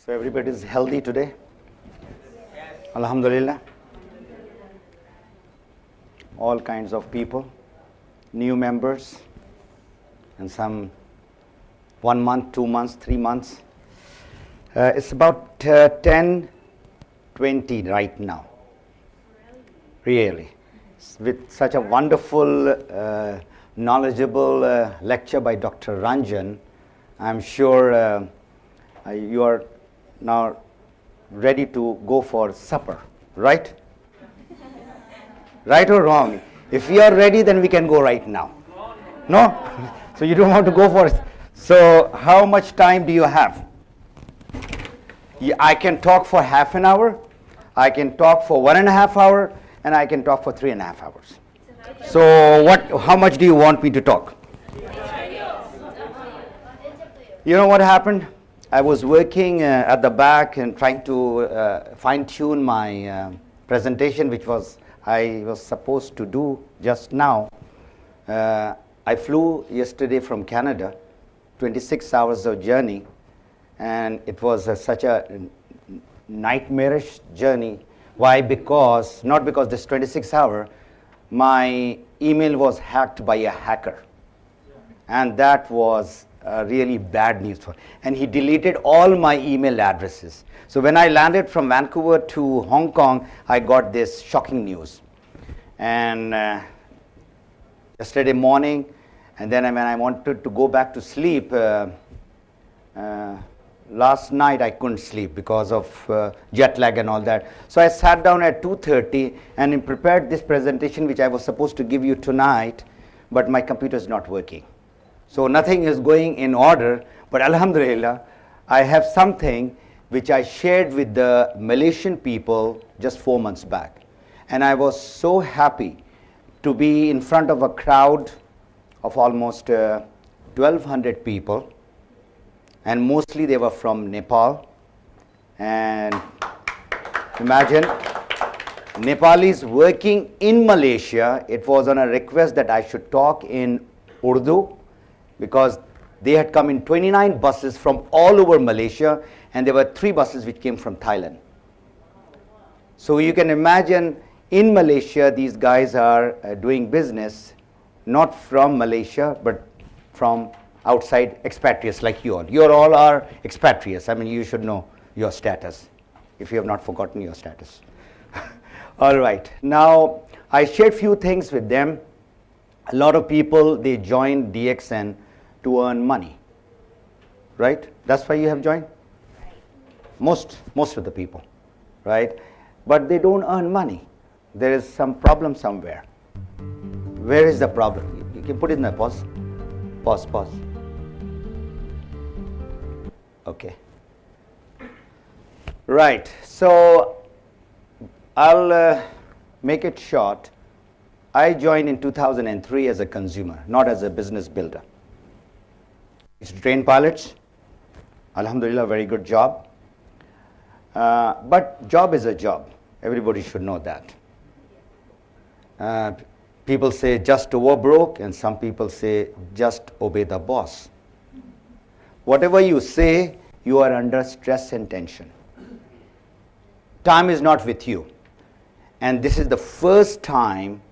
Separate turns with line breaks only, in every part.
So everybody is healthy today? Alhamdulillah. All kinds of people, new members, and some 1 month, 2 months, 3 months. It's about 10:20 right now. Really. With such a wonderful, knowledgeable lecture by Dr. Ranjan, I'm sure you are now ready to go for supper, right? Right or wrong? If we are ready, then we can go right now. No? So you don't want to go for it. So how much time do you have? I can talk for half an hour, I can talk for 1.5 hours, and I can talk for 3.5 hours. So how much do you want me to talk? You know what happened? I was working at the back and trying to fine-tune my presentation, which I was supposed to do just now. I flew yesterday from Canada, 26 hours of journey, and it was such a nightmarish journey. Why? Not because this 26 hour, my email was hacked by a hacker, and that was really bad news for. And he deleted all my email addresses. So when I landed from Vancouver to Hong Kong, I got this shocking news. And yesterday morning, and then when I wanted to go back to sleep, last night I couldn't sleep because of jet lag and all that. So I sat down at 2:30 and prepared this presentation which I was supposed to give you tonight, but my computer is not working. So nothing is going in order, but Alhamdulillah, I have something which I shared with the Malaysian people just 4 months back. And I was so happy to be in front of a crowd of almost 1,200 people, and mostly they were from Nepal. And imagine, Nepalis working in Malaysia. It was on a request that I should talk in Urdu, because they had come in 29 buses from all over Malaysia, and there were 3 buses which came from Thailand. So you can imagine, in Malaysia, these guys are doing business not from Malaysia, but from outside, expatriates like you all. You all are expatriates. I mean, you should know your status, if you have not forgotten your status. All right. Now, I shared few things with them. A lot of people, they joined DXN to earn money, right? That's why you have joined? Most of the people, right? But they don't earn money. There is some problem somewhere. Where is the problem? You can put it in the pause. Pause. Okay. Right. So I'll make it short. I joined in 2003 as a consumer, not as a business builder. It's to train pilots. Alhamdulillah, very good job. But job is a job. Everybody should know that. People say just to work broke, and some people say just obey the boss. Whatever you say, you are under stress and tension. Time is not with you. And this is the first time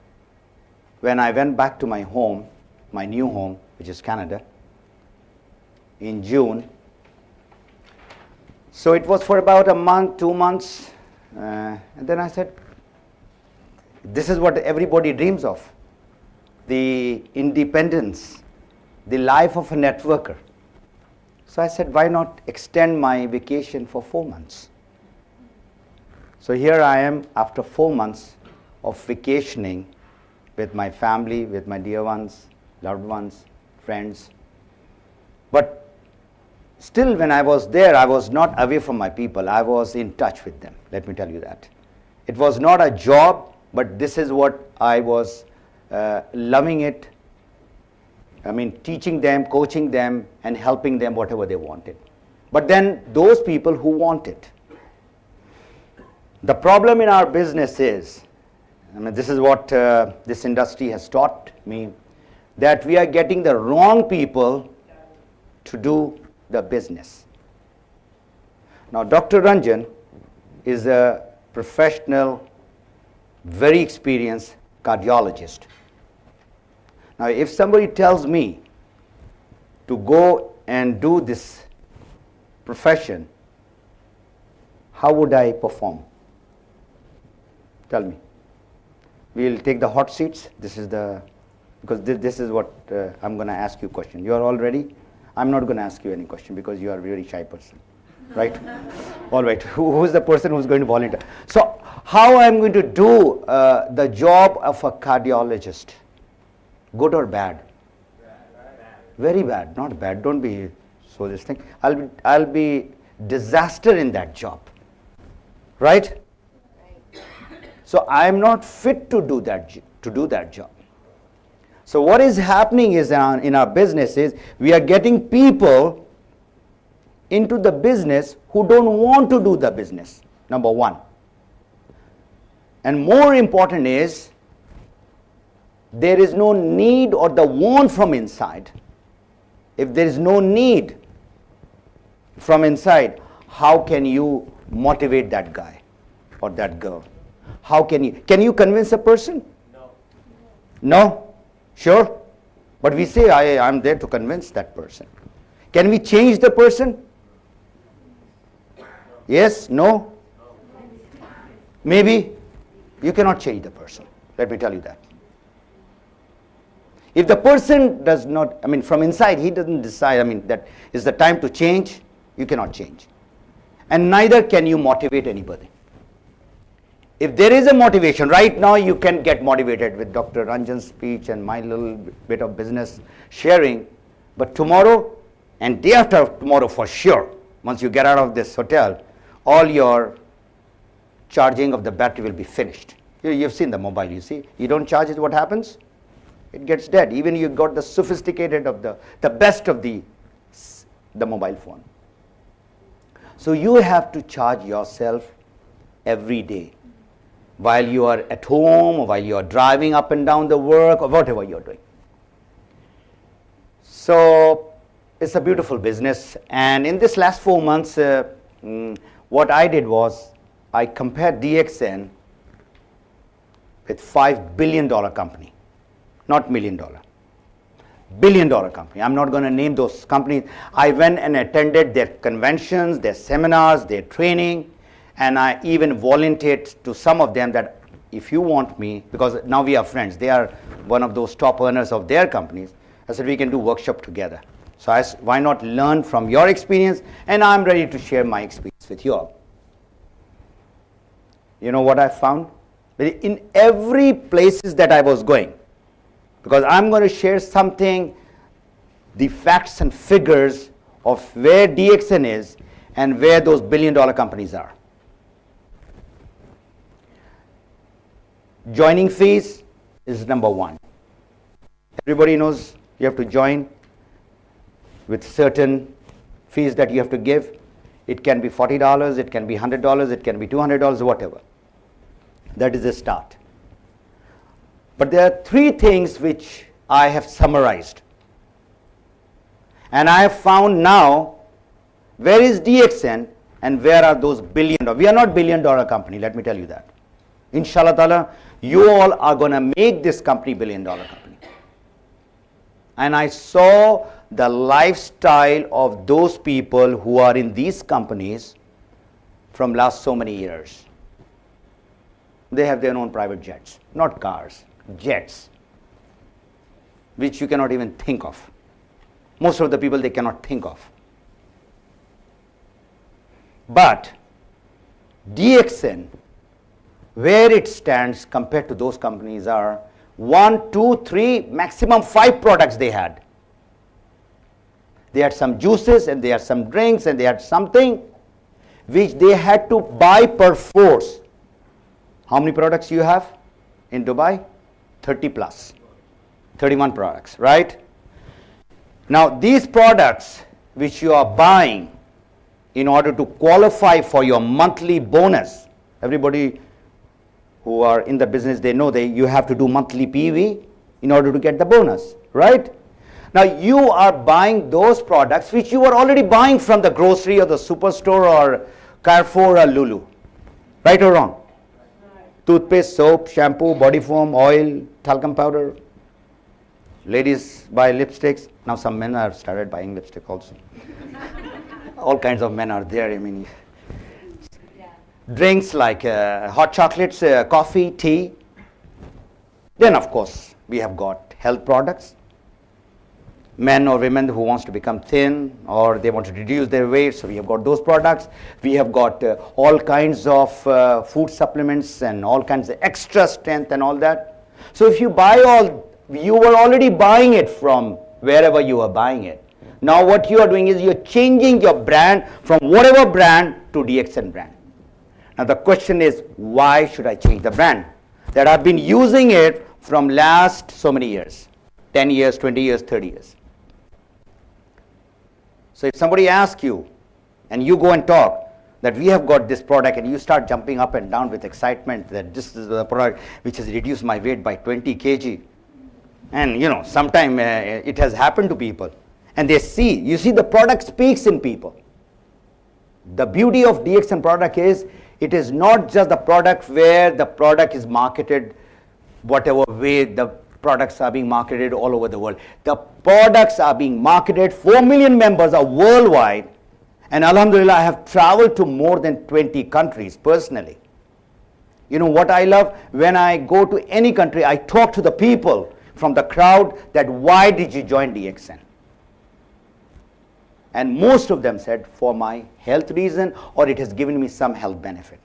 when I went back to my home, my new home, which is Canada, in June. So it was for about a month, 2 months, and then I said, this is what everybody dreams of, the independence, the life of a networker. So I said, why not extend my vacation for 4 months? So here I am after 4 months of vacationing with my family, with my dear ones, loved ones, friends. But still, when I was there, I was not away from my people. I was in touch with them. Let me tell you that. It was not a job, but this is what I was loving it. I mean, teaching them, coaching them, and helping them whatever they wanted. But then those people who want it. The problem in our business is, I mean, this is what this industry has taught me, that we are getting the wrong people to do the business. Now, Dr. Ranjan is a professional, very experienced cardiologist. Now, if somebody tells me to go and do this profession, how would I perform? Tell me. We'll take the hot seats. This is the, because this is what I'm going to ask you a question. You are all ready? I'm not going to ask you any question because you are a very shy person, right? All right. Who is the person who's going to volunteer? So, how I'm going to do the job of a cardiologist? Good or bad? Very bad, not bad. Don't be so this thing. I'll be disaster in that job, right? So I'm not fit to do that job. So what is happening is in our business is we are getting people into the business who don't want to do the business. Number one. And more important is there is no need or the want from inside. If there is no need from inside, how can you motivate that guy or that girl? How can you convince a person? No. No? Sure? But we say, I'm there to convince that person. Can we change the person? Yes? No? Maybe? You cannot change the person. Let me tell you that. If the person does not, from inside, he doesn't decide, that is the time to change, you cannot change. And neither can you motivate anybody. If there is a motivation, right now you can get motivated with Dr. Ranjan's speech and my little bit of business sharing, but tomorrow and day after tomorrow for sure, once you get out of this hotel, all your charging of the battery will be finished. You've seen the mobile, you see. You don't charge it, what happens? It gets dead. Even you got the sophisticated of the best of the mobile phone. So you have to charge yourself every day. While you are at home, or while you are driving up and down the work, or whatever you're doing. So it's a beautiful business. And in this last 4 months, what I did was I compared DXN with $5 billion company, not $1 million. $1 billion company. I'm not going to name those companies. I went and attended their conventions, their seminars, their training. And I even volunteered to some of them that if you want me, because now we are friends, they are one of those top earners of their companies. I said, we can do workshop together. So I said, why not learn from your experience? And I'm ready to share my experience with you all. You know what I found? In every places that I was going, because I'm going to share something, the facts and figures of where DXN is and where those $1 billion companies are. Joining fees is number one. Everybody knows you have to join with certain fees that you have to give. It can be $40, it can be $100, it can be $200, whatever. That is the start. But there are three things which I have summarized. And I have found now where is DXN and where are those $1 billion. We are not $1 billion company, let me tell you that. Inshallah ta'ala, you all are going to make this company $1 billion company. And I saw the lifestyle of those people who are in these companies from last so many years. They have their own private jets, not cars, jets, which you cannot even think of. Most of the people they cannot think of. But DXN, where it stands compared to those companies are 1, 2, 3, maximum 5 products they had. They had some juices and they had some drinks and they had something which they had to buy per force. How many products you have in Dubai? 30 plus. 31 products, right? Now these products which you are buying in order to qualify for your monthly bonus, everybody who are in the business, they know that you have to do monthly PV in order to get the bonus, right? Now you are buying those products which you were already buying from the grocery or the superstore or Carrefour or Lulu. Right or wrong? Toothpaste, soap, shampoo, body foam, oil, talcum powder. Ladies buy lipsticks. Now some men have started buying lipstick also. All kinds of men are there. I mean, drinks like hot chocolates, coffee, tea. Then of course we have got health products. Men or women who wants to become thin or they want to reduce their weight, so we have got those products. We have got all kinds of food supplements and all kinds of extra strength and all that. So if you buy all, you were already buying it from wherever you are buying it. Now what you are doing is you're changing your brand from whatever brand to DXN brand. Now the question is, why should I change the brand? That I've been using it from last so many years, 10 years, 20 years, 30 years. So if somebody asks you and you go and talk that we have got this product and you start jumping up and down with excitement that this is the product which has reduced my weight by 20 kg. And you know, sometime it has happened to people and they see, you see the product speaks in people. The beauty of DXN product is it is not just the product where the product is marketed whatever way the products are being marketed all over the world. The products are being marketed, 4 million members are worldwide, and Alhamdulillah I have traveled to more than 20 countries personally. You know what I love? When I go to any country, I talk to the people from the crowd that why did you join DXN? And most of them said for my health reason or it has given me some health benefit.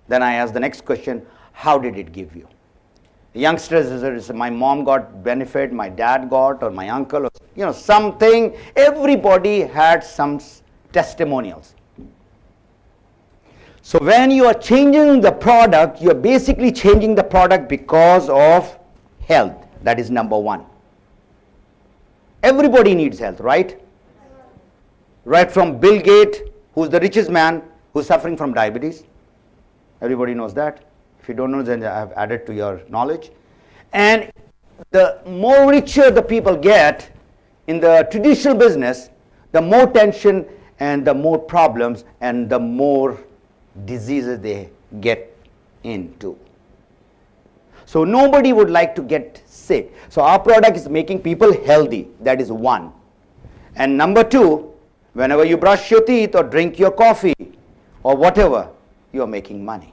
Then I ask the next question, how did it give you? Youngsters, my mom got benefit, my dad got, or my uncle, or, you know, something. Everybody had some testimonials. So when you are changing the product, you are basically changing the product because of health. That is number one. Everybody needs health, right? Right from Bill Gates, who's the richest man, who's suffering from diabetes. Everybody knows that. If you don't know, then I have added to your knowledge. And the more richer the people get in the traditional business, the more tension and the more problems and the more diseases they get into. So nobody would like to get sick. So our product is making people healthy. That is one. And number two, whenever you brush your teeth or drink your coffee or whatever, you are making money.